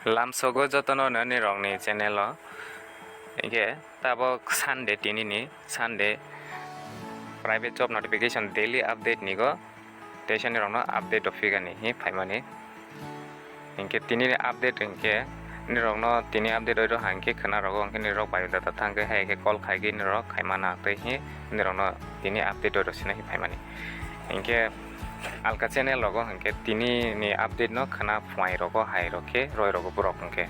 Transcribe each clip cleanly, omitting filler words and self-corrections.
lamsogo jotono nirokni channel hinkhe tabo Sunday Tinini Sunday private job notification daily update nigo station nirokno update ofigani hi phaimani hinkhe Tinini update hinkhe nirokno tini update oiro hangkhe khana rogo hinkhe nirok biodata thangkhe haikhe call khaigi nirok khaimana tei hi nirokno tini update oiro sina hi phaimani hinkhe alka channel rogo hinkhe tini ni update no khana phwai rogo hai rokhe roi rogo borok hinkhe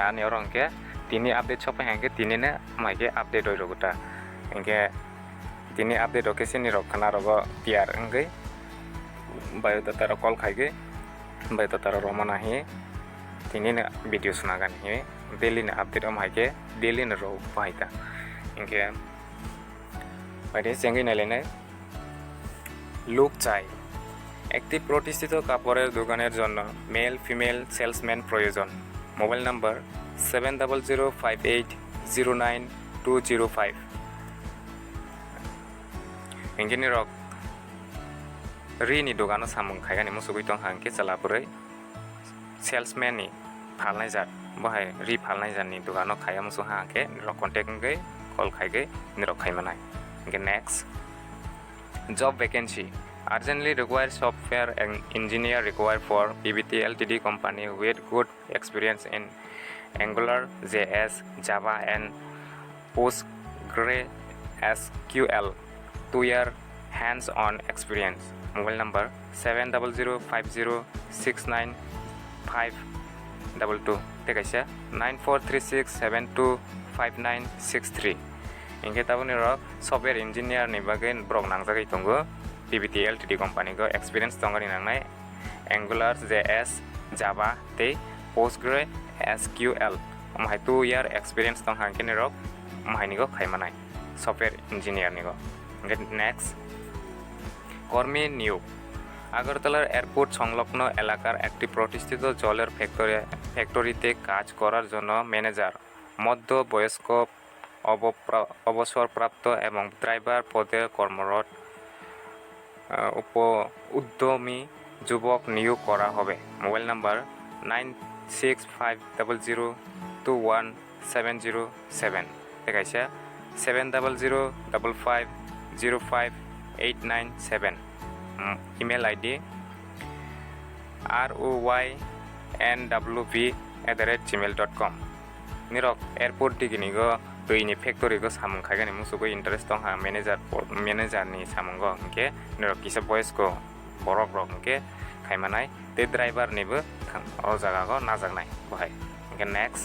ani oro hinkhe tini update sopai hinkhe tini ne maike update oiro gota hinkhe tini update oke sini rok khana rogo tiar hingkhe biodata ro call khaigi biodata ro romana hi tini ne video sunagan hi daily ne update om haike daily ne ro paita hinkhe বাইরে Changi নাইলেনে লোক চাই একটি প্রতিষ্ঠিত কাপড়ের দোকানের জন্য male female salesman প্রয়োজন mobile number 7005809205 ইংগিনি rock Rini দোকানো সামুং খাইগানি মুসুগুই দं हांके चलापुरै सेल्समैन नि फालनाय जात बहाय रि फालनाय जातनि दোকাनो खाया मुसु हांके रक कन्टेक्ट गै कल खाइगै निरक खाइमानाय Okay, next job vacancy urgently require software and engineer required for PBT Ltd company with good experience in Angular, JS, Java and PostgreSQL 2-year hands-on experience mobile number 7005069522 ঠিক আছে 9436725963 हिंखे ताबुनि रक सफ्टवेयर इंजिनियर नि बागै ब्रक नांजागै दंगो PBT Ltd company go experience दंगनि नांनाय Angular JS Java ते PostgreSQL माहाय 2 year experience दं हांके नि रक माहायनि go खाइमानाय सफ्टवेयर इंजिनियर नि go हिंखे नेक्स्ट কর্মী নিয়োগ আগরতলার এয়ারপোর্ট সংলগ্ন এলাকার একটি প্রতিষ্ঠিত জলের ফ্যাক্টরিতে কাজ করার জন্য ম্যানেজার মধ্যবয়স্ক অবসরপ্রাপ্ত এবং ড্রাইভার পদে কর্মরত উদ্যমী যুবক নিয়োগ করা হবে মোবাইল নাম্বার 9650021707 ঠিক আছে 7005505897 email ID roynwv@gmail.com nirok airport diginigo दैनि factory go samung khaigani musugo interest dong ha manager ni samung go hingke nirok kisa boys go borok rok hingke khaimanai te driver ni bo o jaga go najaknai bohai hingke next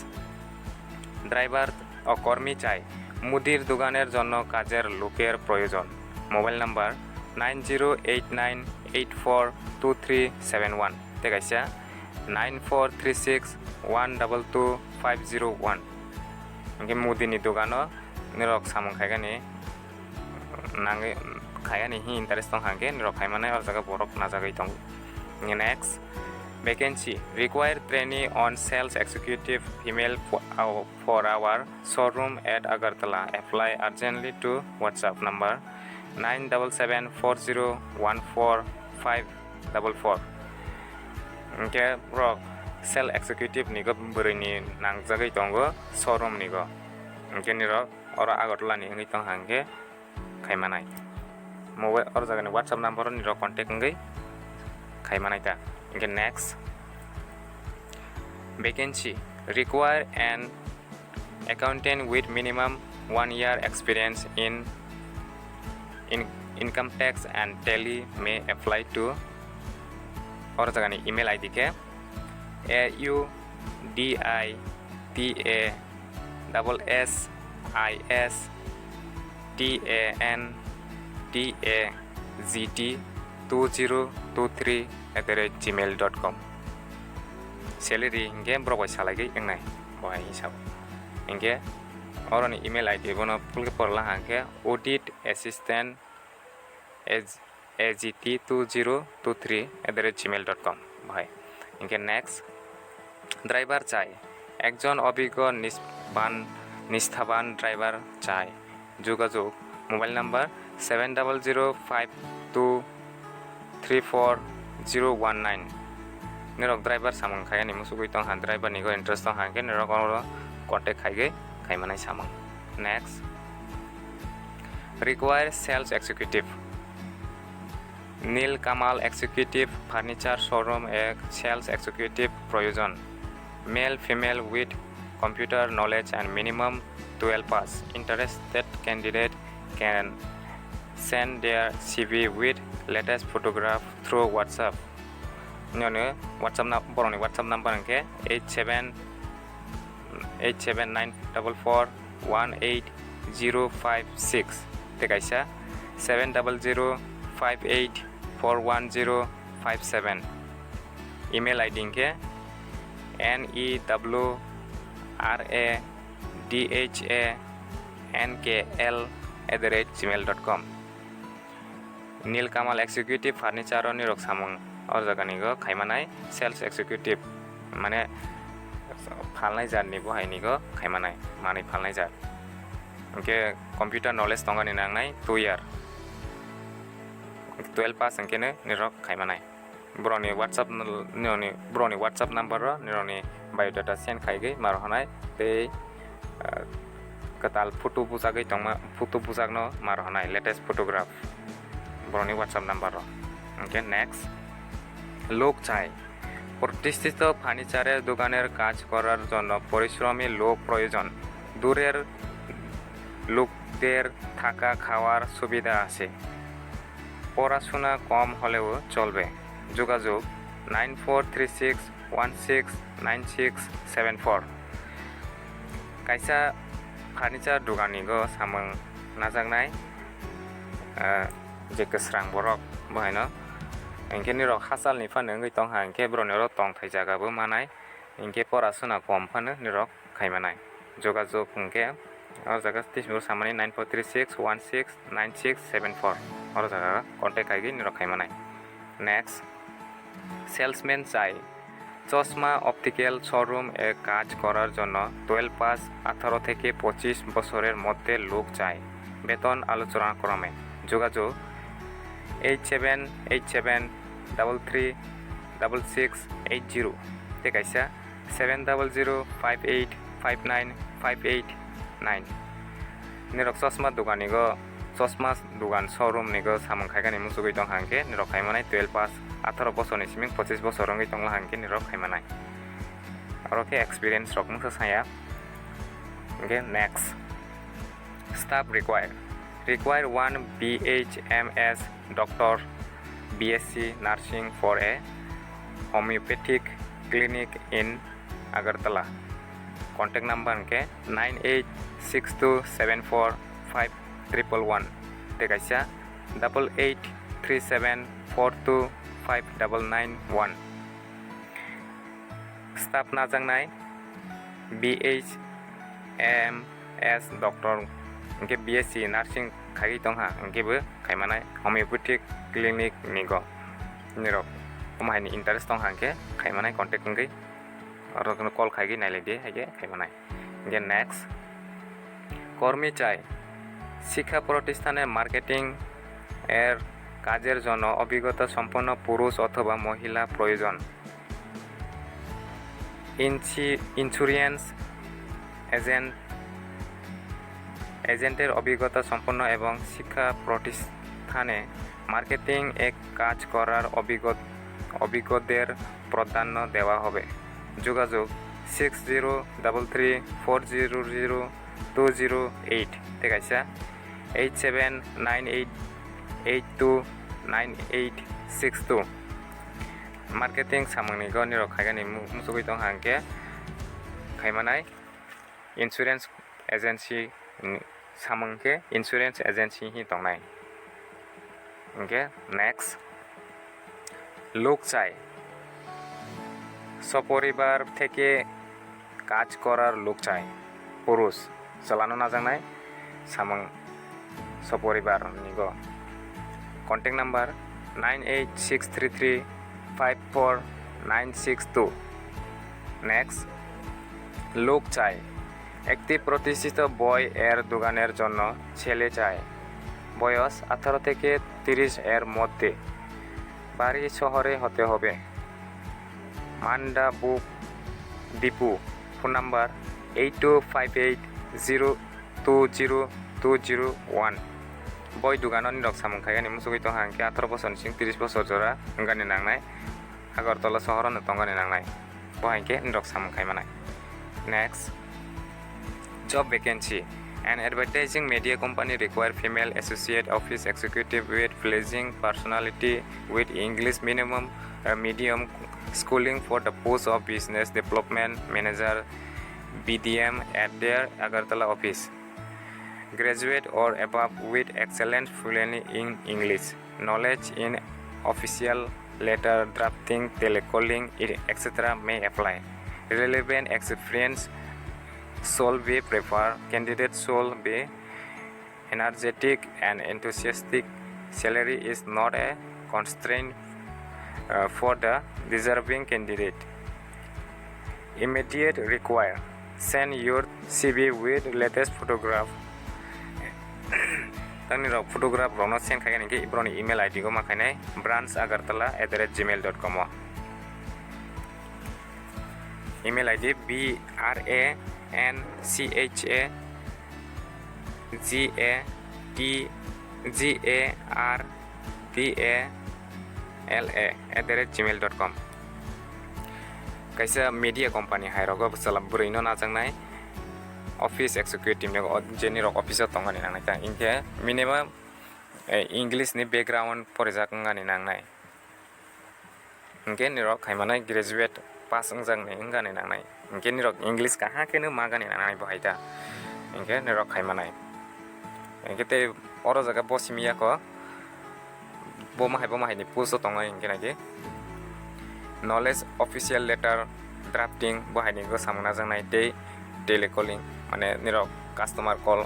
driver o কর্মী চাই মুদির দোকানের জন্য কাজের লোকের প্রয়োজন mobile number 9089842371 ঠিক আছে 9436122501 hingke mudini dogano nirok samung khaigani nangai khaigani hi interest dong hangke nirok khaimanai or jaga borok najagai dong next vacancy require trainee on sales executive female for our showroom at Agartala apply urgently to WhatsApp number 9740145544 hingke rok sales executive nigo burini nangjagai tongo showroom nigo hingke nirok oro Agartala ni ngai tong hangke khaimanai mobile or jagani WhatsApp number nirok contact ngai khaimanai ta hingke next vacancy require an accountant with minimum 1 year experience in income tax and tally may apply to or jagani email id ke auditasistanttagzt2023 salary hingke brok salaigai engnai bohai hisab hingke oroni email id bono pulke porla hangke audit assistant agt2023 bohai hingke next driver chai একজন অভিজ্ঞ নিষ্ঠাবান driver চাই যোগাযোগ mobile number 7005234019 nirok driver samung khai ni musugui tong han driver ni go interest tong han ke nirok oro contact khai ge khaimanai samung. Next, require sales executive. Neel Kamal executive furniture showroom এক sales executive প্রয়োজন। Male female with computer knowledge and minimum 12 pass. Interested candidate can send their CV with latest photograph through WhatsApp. নিয়নে WhatsApp বরনি WhatsApp number अंके 8794418056 देखाइसा 7005841057। Email ID के newradhankl@gmail.com। नीलकमल executive furniture निरक सामुं और जगह को खाइमानाय सेल्स एक्सिक्यूटिव माने फालनाय जातनि बहायनि को खाइमानाय माने फालनाय जात अंके कंप्यूटर नॉलेज दंगानि नांनाय 2 इयार 12 पास अंकेने निरक खाइमानाय। ब्रनि व्हाट्सएप नंबर निरनि बायोडाटा सेंड खाइगै मारहनाय बे कताल फोटो बुजागै तंमा फोटो बुजागनो मारहनाय लेटेस्ट फोटोग्राफ ब्रनि व्हाट्सएप नंबर ओके। नेक्स्ट, लोक चाই। প্রতিষ্ঠিত ফার্নিচারের দোকানের কাজ করার জন্য পরিশ্রমী লোক প্রয়োজন। দূরের লোকদের থাকা খাওয়ার সুবিধা আছে। পড়াশোনা কম হলেও চলবে। যোগাযোগ 9436169674। কাইসা ফার্নিচার দোকাनिगो सामुं नाजांनाय जे गोस्रां बरक बहायनो इंके निरक हासालनि फानो गै तंहा इंके ब्रनेरो तंग थाइजागाबो मानाय इंके परासुना कम फानो निरक खाइमानाय। যোগাযোগ इंके और जगह तिसमुर सामानि 9436169674 और जगह कॉन्टैक्ट आइगे निरक खाइमानाय। नेक्स्ट, सेल्समैन चाই। চশমা অপটিক্যাল শোরুম এ কাজ করার জন্য 12 পাস 18 থেকে 25 বছরের মধ্যে লোক চাই। বেতন আলোচনা ক্রমে। যোগাযোগ 8787336680 देखाइसा 7005859589। निरक चश्मा दোकानिगो चश्मा दुकान शोरूम निगो सामुं खाइगानि मुसुगै दं हांके निरक खाइमानाय 12 पास 18 বছরनि सिमिं 25 বছর रंगै तंला हांके निरक खाइमानाय और के एक्सपीरियंस रक मुसा साया। Okay. Next, staff require 1 BHMS doctor BSc nursing for a homeopathic clinic in Agartala। contact number के 9862745111 देखाइसा 8837425991। स्टाफ नाजांनाय BHMS डॉक्टर इंके BSc नार्सिंग खाइ तंहा इंकेबो खाइमानाय होमियोपैथिक क्लिनिक निगो निरक ओमाहायनि इंटरेस्ट दं हांके खाइमानाय कॉन्टैक्ट इंगै और कॉल खाइगै नायलायदि हाइगे खाइमानाय। इंके नेक्स्ट, কর্মী চাই। শিক্ষা প্রতিষ্ঠানে মার্কেটিং এর কাজের জন্য অভিজ্ঞতা সম্পন্ন পুরুষ অথবা মহিলা প্রয়োজন। ইন্স্যুরেন্স এজেন্টের অভিজ্ঞতা সম্পন্ন এবং শিক্ষা প্রতিষ্ঠানে মার্কেটিং এ কাজ করার অভিজ্ঞদের প্রাধান্য দেওয়া হবে। যোগাযোগ 6033400208 देखाइसा 8798829862। मार्केटिंग सामुंनिगो निरक खाइगानि मुसुगै दं हांके खाइमानाय इन्स्युरेन्स एजेन्सि सामुंके इन्स्युरेन्स एजेन्सि हि दंनाय। ओके। नेक्स्ट, लोक চাই। সপরিবার থেকে কাজ করার লোক চাই। পুরুষ চালানো নাজাंनाय सामुं सपरिबार निगो। Contact number 9863354962। नेक्स्ट, লোক চাই। একটি প্রতিষ্ঠিত বই এর দোকানের জন্য ছেলে চাই। বয়স 18 থেকে 30 এর মধ্যে। বাড়ি শহরে হতে হবে। Manda Book Dipu. Phone number 8258020201. Boy dugano nirok samung khaya ni musugoi tong hangke 18 bosor sing 30 bosor jora ngani nangnai Agartala sohoron tongani nangnai bo hangke nirok samung khai manai. Next, job vacancy. An advertising media company require female associate office executive with pleasing personality with English minimum medium schooling for the post of business development manager BDM at their Agartala office. Graduate or above with excellent fluency in English, knowledge in official letter drafting, telecalling, etc. may apply. Relevant experience should be preferred. Candidates should be energetic and enthusiastic. Salary is not a constraint for the deserving candidate. Immediate require. Send your CV with latest photograph. Tani rok photograph rono send khagen ke ibroni email ID ko makhane branchagartala@gmail.com. Email ID branchagartala@gmail.com. Kaisa media company hairogo salam burino najangnai office executive ne jeni rok office tongani nangnai ta inke minimum English ni background porijak ngani nangnai inke nirok khaimanai graduate pass ungjang ne ngani nangnai inke nirok English kaha kenu magani nangnai bohaita inke nirok khaimanai inke te oro jaga bosimia ko boma hai ni puso tongai inke nagi knowledge official letter drafting bohai ni go samuna jangnai te telecalling mane nirok customer call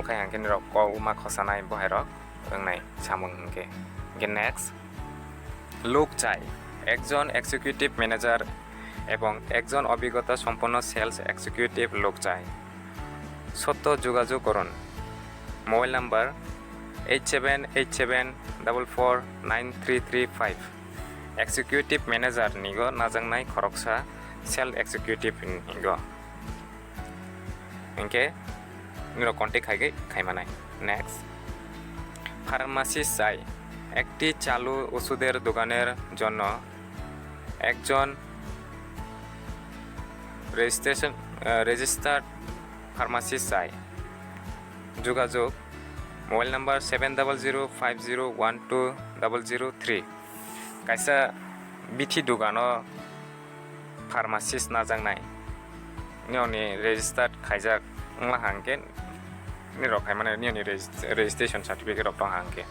khai hangke nirok call uma khosanai bohai rok nai samung hangke. Next, লোক চাই একজন executive manager এবং একজন অভিজ্ঞতা সম্পন্ন sales executive লোক চাই সত্য যোগাযোগ করুন মোবাইল নাম্বার 8787449335 এক্সিকিউটিভ ম্যানেজার নিগো নাজাংনাই খরকসা সেল এক্সিকিউটিভ নিগো ইনকে নিরো কন্টেক্ট খাইমানাই। নেক্সট, ফার্মাসিস্ট চাই একটি চালু ওষুধের দোকানের জন্য একজন রেজিস্টার্ড ফার্মাসিস্ট চাই যোগাযোগ মোবাইল নাম্বার 7005012003 কাইসা বিথি দোকানো ফার্মাসিস্ট নাজাংনাই নিয়নি রেজিস্টার্ড খাইজাক লা হাংকে নিরখাই মানে নিয়নি রেজিস্ট্রেশন সার্টিফিকেট অফ হাংকে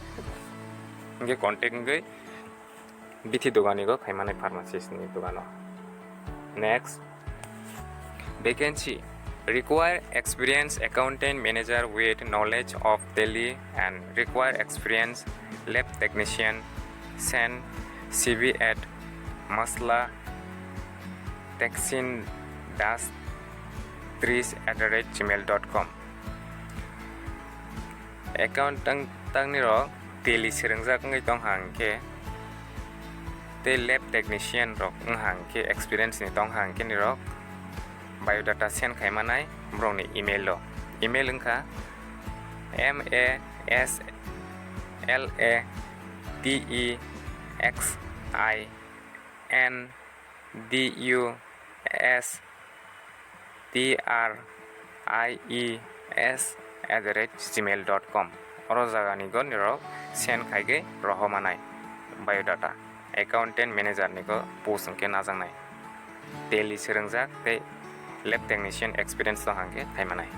इंगे कॉन्टेक्ट इंगे बिथि दुगानी को खाइमाने फार्मासिस्ट नि दुगानो। Next, vacancy require experienced accountant manager with knowledge of Tally and require experienced lab technician. Send CV at maslataksin-3@gmail.com. Accountant tangni ro Tally serengjak ngai tong hangke te lab technician rok hangke experience ni tong hangke ni rok biodata send khaimanai broni email lo email engka maslataksindiustriес@gmail.com oro jaga ni go nirok send khaige rohomanai biodata accountant manager ni go post engke najangnai Tally serengjak te lab technician experience to hangke thaimanai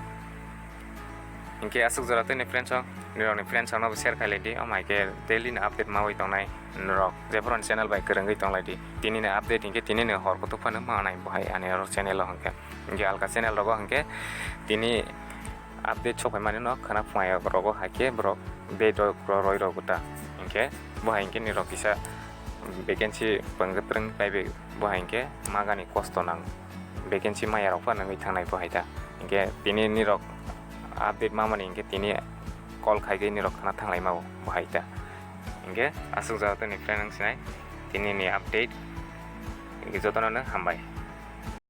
inke asuk jora te ni friends nirokni friends no share khailedi amaike daily na update mawai tongnai nirok jefron channel bai kerengai tongladi tinini update inke tinini hor ko to phane manai bahai ani ro channel lo hangke inke alka channel rogo hangke tini update chokai mane no khana phaya rogo hake brok be do roi roguta inke bahai inke nirok kisa vacancy panggetreng baibe bahai inke magani kosto nang vacancy maya rok panangai thangnai bahaita inke tini nirok update mamani inke tini call khaige nirok khana thanglai mau bahaita inke asuk jata ni friend sinai tini ni update jotono hammbai.